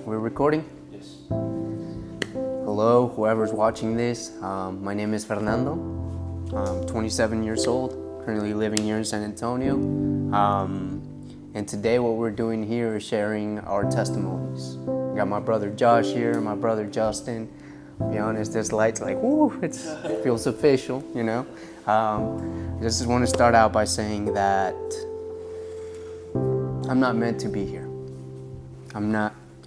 We're recording? Yes. Hello, whoever's watching this. My name is Fernando. I'm 27 years old, currently living here in San Antonio. And today what we're doing here is sharing our testimonies. I got my brother Josh here, my brother Justin. To be honest, this light's like, woo, it feels official, you know? I just want to start out by saying that I'm not meant to be here.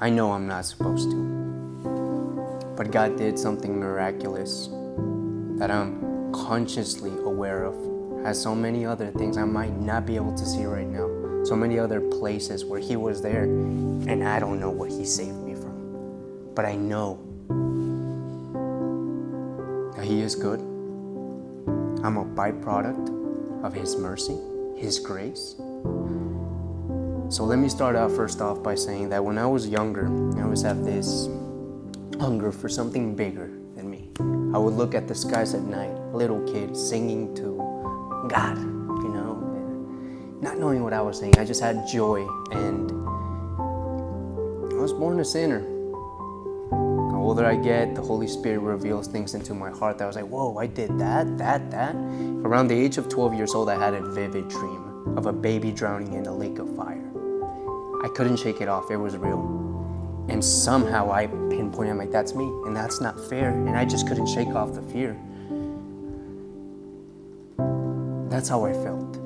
I know I'm not supposed to. But God did something miraculous that I'm consciously aware of. Has so many other things I might not be able to see right now. So many other places where He was there and I don't know what He saved me from. But I know that He is good. I'm a byproduct of His mercy, His grace. So let me start out first off by saying that when I was younger, I always have this hunger for something bigger than me. I would look at the skies at night, little kid singing to God, you know, and not knowing what I was saying. I just had joy, and I was born a sinner. The older I get, the Holy Spirit reveals things into my heart that I was like, whoa, I did that. Around the age of 12 years old, I had a vivid dream of a baby drowning in a lake of fire. I couldn't shake it off. It was real. And somehow I pinpointed, I'm like, that's me, and that's not fair. And I just couldn't shake off the fear. That's how I felt.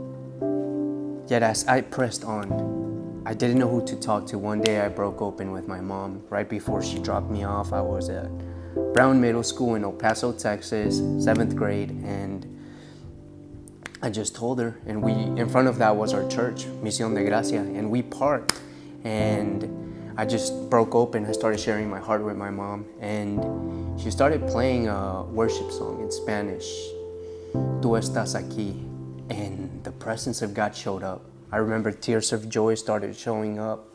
Yet as I pressed on, I didn't know who to talk to. One day I broke open with my mom. Right before she dropped me off, I was at Brown Middle School in El Paso, Texas, 7th grade, and I just told her, and in front of that was our church, Misión de Gracia, and we parked, and I just broke open. I started sharing my heart with my mom, and she started playing a worship song in Spanish, Tú estás aquí, and the presence of God showed up. I remember tears of joy started showing up,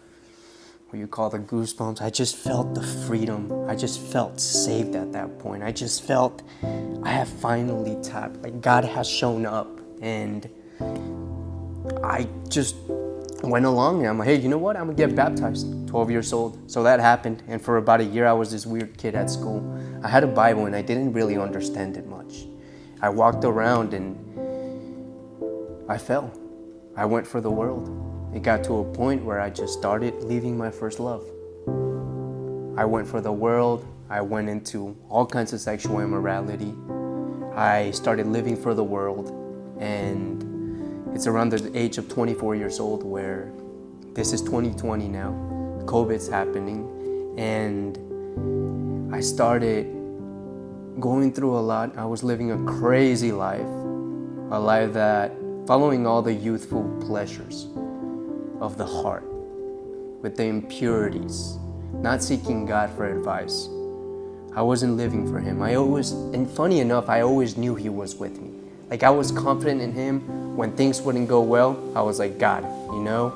what you call the goosebumps. I just felt the freedom. I just felt saved at that point. I just felt I have finally tapped, like God has shown up. And I just went along and I'm like, hey, you know what? I'm gonna get baptized, 12 years old. So that happened. And for about a year, I was this weird kid at school. I had a Bible and I didn't really understand it much. I walked around and I fell. I went for the world. It got to a point where I just started leaving my first love. I went for the world. I went into all kinds of sexual immorality. I started living for the world. And it's around the age of 24 years old where this is 2020 now, COVID's happening, and I started going through a lot. I was living a crazy life, a life that following all the youthful pleasures of the heart, with the impurities, not seeking God for advice. I wasn't living for Him. And funny enough, I always knew He was with me. Like I was confident in Him. When things wouldn't go well, I was like, God, you know?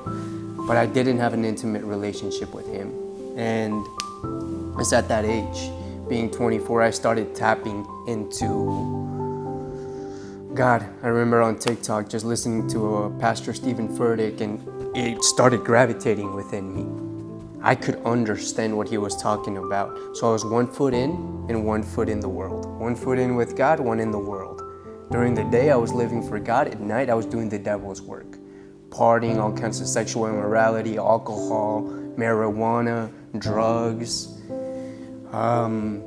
But I didn't have an intimate relationship with Him. And it's at that age, being 24, I started tapping into God. I remember on TikTok just listening to Pastor Stephen Furtick, and it started gravitating within me. I could understand what he was talking about. So I was 1 foot in and 1 foot in the world. 1 foot in with God, 1 in the world. During the day, I was living for God. At night, I was doing the devil's work. Partying, all kinds of sexual immorality, alcohol, marijuana, drugs. And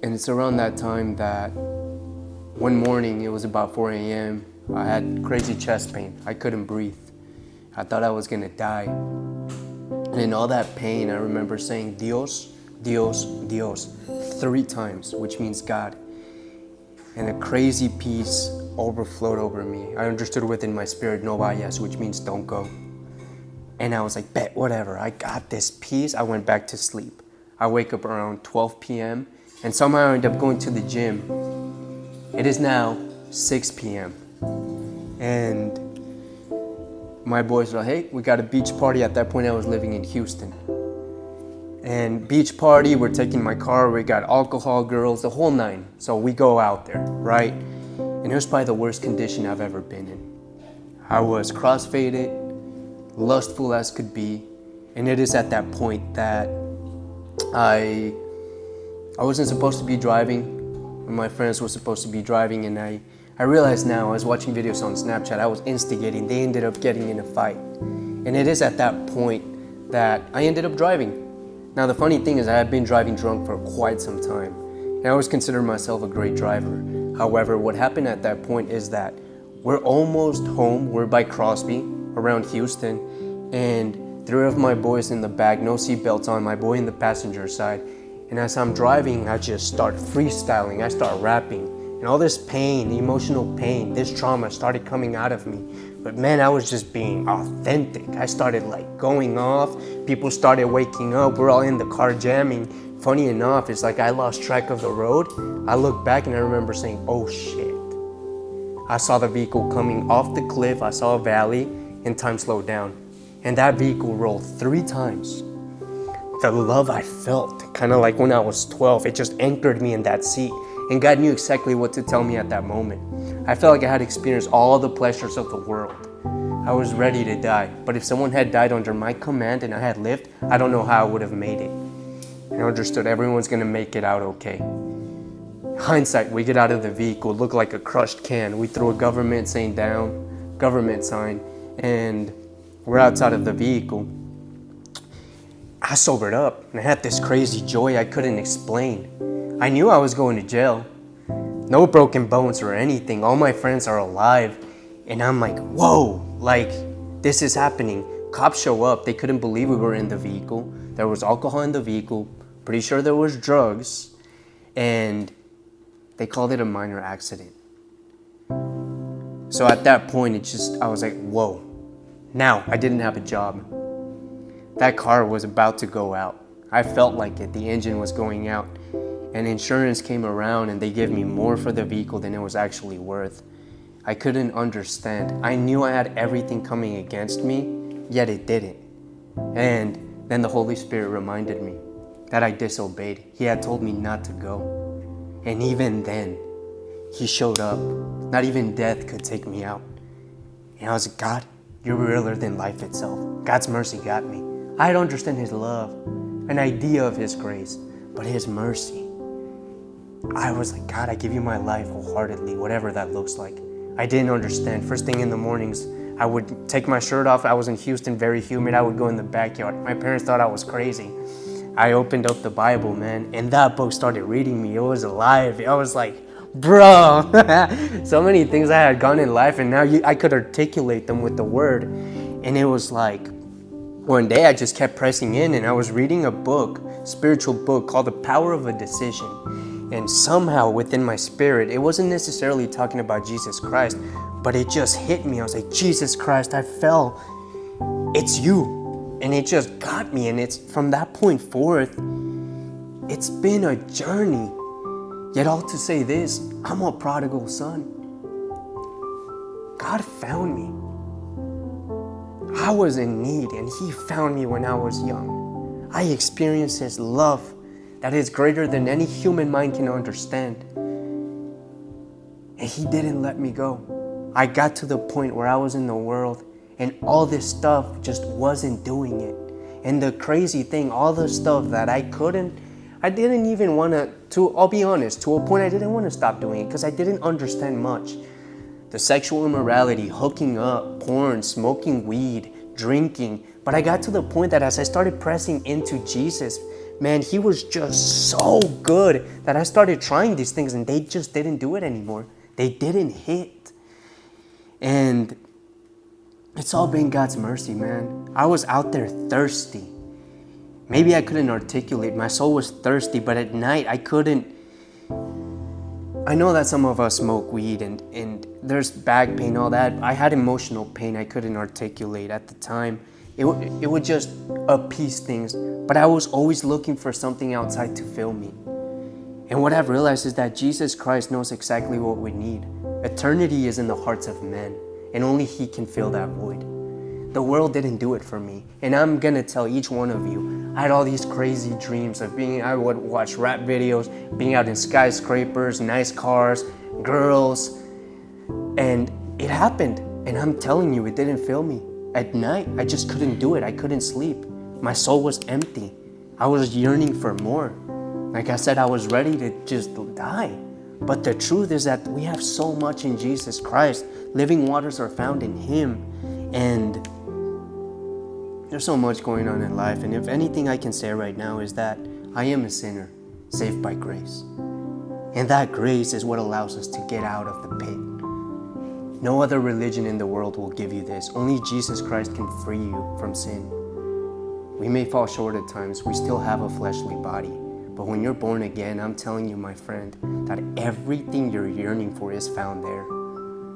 it's around that time that one morning, it was about 4 a.m., I had crazy chest pain. I couldn't breathe. I thought I was gonna die. And in all that pain, I remember saying, Dios, Dios, Dios, 3 times, which means God. And a crazy peace overflowed over me. I understood within my spirit, no vayas, which means don't go. And I was like, bet, whatever, I got this peace. I went back to sleep. I wake up around 12 p.m. and somehow I end up going to the gym. It is now 6 p.m. And my boys are like, hey, we got a beach party. At that point, I was living in Houston. And beach party, we're taking my car, we got alcohol, girls, the whole 9. So we go out there, right? And it was probably the worst condition I've ever been in. I was crossfaded, lustful as could be. And it is at that point that I wasn't supposed to be driving. My friends were supposed to be driving, and I realize now, I was watching videos on Snapchat, I was instigating. They ended up getting in a fight. And it is at that point that I ended up driving. Now the funny thing is I had been driving drunk for quite some time. And I always considered myself a great driver. However, what happened at that point is that we're almost home. We're by Crosby, around Houston, and 3 of my boys in the back, no seatbelts on, my boy in the passenger side. And as I'm driving, I just start freestyling, I start rapping. And all this pain, emotional pain, this trauma started coming out of me. But man, I was just being authentic. I started like going off. People started waking up. We're all in the car jamming. Funny enough, it's like I lost track of the road. I look back and I remember saying, oh shit. I saw the vehicle coming off the cliff. I saw a valley and time slowed down. And that vehicle rolled 3 times. The love I felt, kind of like when I was 12, it just anchored me in that seat. And God knew exactly what to tell me at that moment. I felt like I had experienced all the pleasures of the world. I was ready to die. But if someone had died under my command and I had lived, I don't know how I would have made it. And I understood everyone's gonna make it out okay. Hindsight, we get out of the vehicle, look like a crushed can. We throw a government sign down, and we're outside of the vehicle. I sobered up and I had this crazy joy I couldn't explain. I knew I was going to jail. No broken bones or anything. All my friends are alive. And I'm like, whoa, like this is happening. Cops show up. They couldn't believe we were in the vehicle. There was alcohol in the vehicle. Pretty sure there was drugs. And they called it a minor accident. So at that point, I was like, whoa. Now, I didn't have a job. That car was about to go out. I felt like it. The engine was going out. And insurance came around and they gave me more for the vehicle than it was actually worth. I couldn't understand. I knew I had everything coming against me, yet it didn't. And then the Holy Spirit reminded me that I disobeyed. He had told me not to go. And even then, He showed up. Not even death could take me out. And I was like, God, you're realer than life itself. God's mercy got me. I don't understand His love, an idea of His grace, but His mercy. I was like, God, I give you my life wholeheartedly, whatever that looks like. I didn't understand. First thing in the mornings, I would take my shirt off. I was in Houston, very humid. I would go in the backyard. My parents thought I was crazy. I opened up the Bible, man, and that book started reading me. It was alive. I was like, bro, so many things I had gone in life, and now I could articulate them with the word. And it was like, one day I just kept pressing in, and I was reading a book, spiritual book called The Power of a Decision. And somehow within my spirit, it wasn't necessarily talking about Jesus Christ, but it just hit me. I was like, Jesus Christ, I fell. It's you. And it just got me. And it's from that point forth, it's been a journey. Yet all to say this, I'm a prodigal son. God found me. I was in need and He found me when I was young. I experienced His love that is greater than any human mind can understand. And He didn't let me go. I got to the point where I was in the world and all this stuff just wasn't doing it. And the crazy thing, all the stuff that I didn't even want to, I'll be honest, to a point I didn't want to stop doing it because I didn't understand much. The sexual immorality, hooking up, porn, smoking weed, drinking. But I got to the point that as I started pressing into Jesus, man, He was just so good that I started trying these things and they just didn't do it anymore. They didn't hit. And it's all been God's mercy, man. I was out there thirsty. Maybe I couldn't articulate. My soul was thirsty, but at night I couldn't. I know that some of us smoke weed and there's back pain, all that. I had emotional pain I couldn't articulate at the time. It would just appease things, but I was always looking for something outside to fill me. And what I've realized is that Jesus Christ knows exactly what we need. Eternity is in the hearts of men, and only He can fill that void. The world didn't do it for me. And I'm gonna tell each one of you, I had all these crazy dreams of I would watch rap videos, being out in skyscrapers, nice cars, girls, and it happened. And I'm telling you, it didn't fill me. At night, I just couldn't do it. I couldn't sleep. My soul was empty. I was yearning for more. Like I said, I was ready to just die. But the truth is that we have so much in Jesus Christ. Living waters are found in Him. And there's so much going on in life. And if anything I can say right now is that I am a sinner, saved by grace. And that grace is what allows us to get out of the pit. No other religion in the world will give you this. Only Jesus Christ can free you from sin. We may fall short at times. We still have a fleshly body. But when you're born again, I'm telling you, my friend, that everything you're yearning for is found there.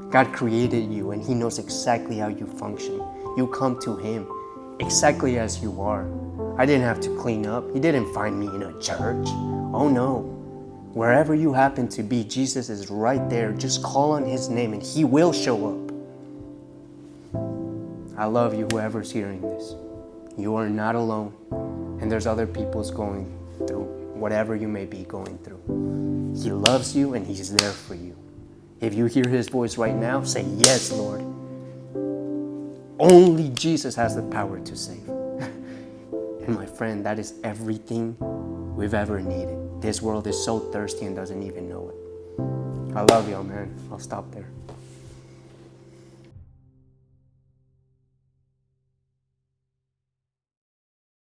God created you, and He knows exactly how you function. You come to Him exactly as you are. I didn't have to clean up. He didn't find me in a church. Oh no. Wherever you happen to be, Jesus is right there. Just call on His name and He will show up. I love you, whoever's hearing this. You are not alone. And there's other people's going through whatever you may be going through. He loves you and He's there for you. If you hear His voice right now, say, yes, Lord. Only Jesus has the power to save. And my friend, that is everything we've ever needed. This world is so thirsty and doesn't even know it. I love y'all, man. I'll stop there.